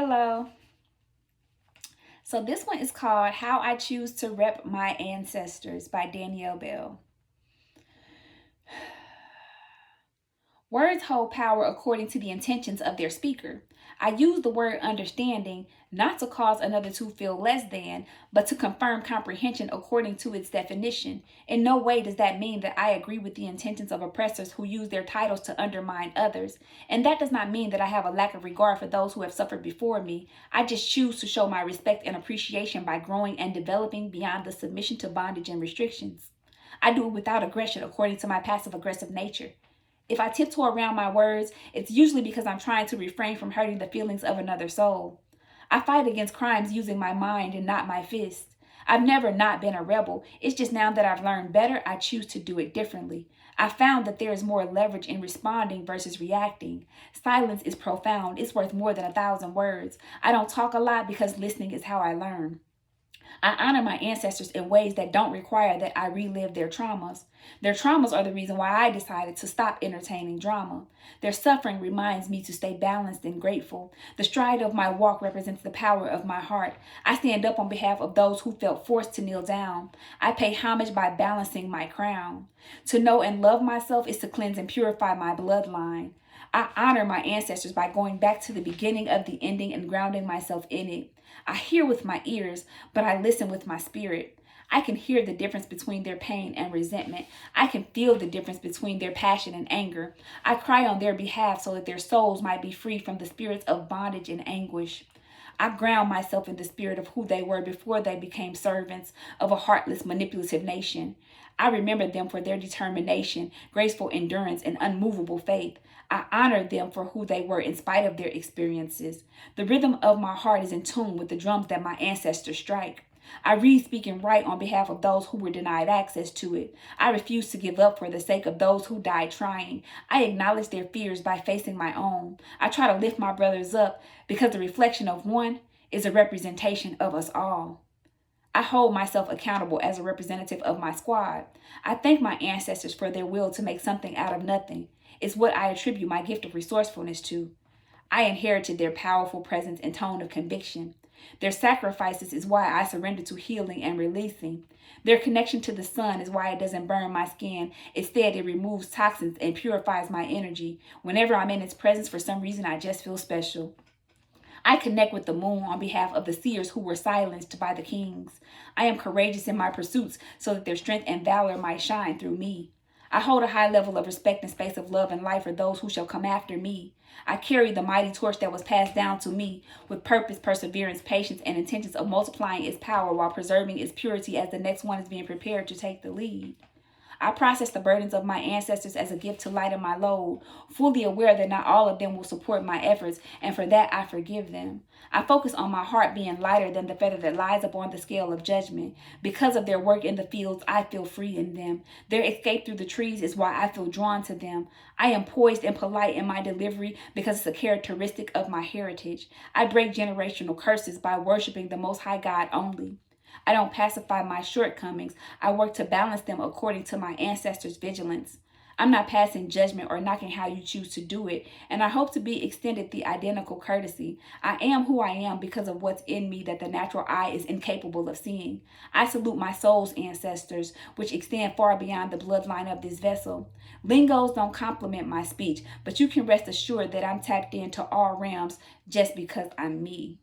Hello. So this one is called How I Choose to Rep My Ancestors by Danielle Bell. Words hold power according to the intentions of their speaker. I use the word understanding not to cause another to feel less than, but to confirm comprehension according to its definition. In no way does that mean that I agree with the intentions of oppressors who use their titles to undermine others. And that does not mean that I have a lack of regard for those who have suffered before me. I just choose to show my respect and appreciation by growing and developing beyond the submission to bondage and restrictions. I do it without aggression according to my passive aggressive nature. If I tiptoe around my words, it's usually because I'm trying to refrain from hurting the feelings of another soul. I fight against crimes using my mind and not my fist. I've never not been a rebel. It's just now that I've learned better, I choose to do it differently. I found that there is more leverage in responding versus reacting. Silence is profound. It's worth more than 1,000 words. I don't talk a lot because listening is how I learn. I honor my ancestors in ways that don't require that I relive their traumas. Their traumas are the reason why I decided to stop entertaining drama. Their suffering reminds me to stay balanced and grateful. The stride of my walk represents the power of my heart. I stand up on behalf of those who felt forced to kneel down. I pay homage by balancing my crown. To know and love myself is to cleanse and purify my bloodline. I honor my ancestors by going back to the beginning of the ending and grounding myself in it. I hear with my ears, but I listen with my spirit. I can hear the difference between their pain and resentment. I can feel the difference between their passion and anger. I cry on their behalf so that their souls might be free from the spirits of bondage and anguish. I ground myself in the spirit of who they were before they became servants of a heartless, manipulative nation. I remember them for their determination, graceful endurance, and unmovable faith. I honor them for who they were in spite of their experiences. The rhythm of my heart is in tune with the drums that my ancestors strike. I read, speak, and write on behalf of those who were denied access to it. I refuse to give up for the sake of those who died trying. I acknowledge their fears by facing my own. I try to lift my brothers up because the reflection of one is a representation of us all. I hold myself accountable as a representative of my squad. I thank my ancestors for their will to make something out of nothing. It's what I attribute my gift of resourcefulness to. I inherited their powerful presence and tone of conviction. Their sacrifices is why I surrender to healing and releasing. Their connection to the sun is why it doesn't burn my skin. Instead, it removes toxins and purifies my energy. Whenever I'm in its presence, for some reason, I just feel special. I connect with the moon on behalf of the seers who were silenced by the kings. I am courageous in my pursuits so that their strength and valor might shine through me. I hold a high level of respect and space of love and life for those who shall come after me. I carry the mighty torch that was passed down to me with purpose, perseverance, patience, and intentions of multiplying its power while preserving its purity as the next one is being prepared to take the lead. I process the burdens of my ancestors as a gift to lighten my load, fully aware that not all of them will support my efforts, and for that I forgive them. I focus on my heart being lighter than the feather that lies upon the scale of judgment. Because of their work in the fields, I feel free in them. Their escape through the trees is why I feel drawn to them. I am poised and polite in my delivery because it's a characteristic of my heritage. I break generational curses by worshiping the Most High God only. I don't pacify my shortcomings. I work to balance them according to my ancestors' vigilance. I'm not passing judgment or knocking how you choose to do it, and I hope to be extended the identical courtesy. I am who I am because of what's in me that the natural eye is incapable of seeing. I salute my soul's ancestors, which extend far beyond the bloodline of this vessel. Lingos don't complement my speech, but you can rest assured that I'm tapped into all realms just because I'm me.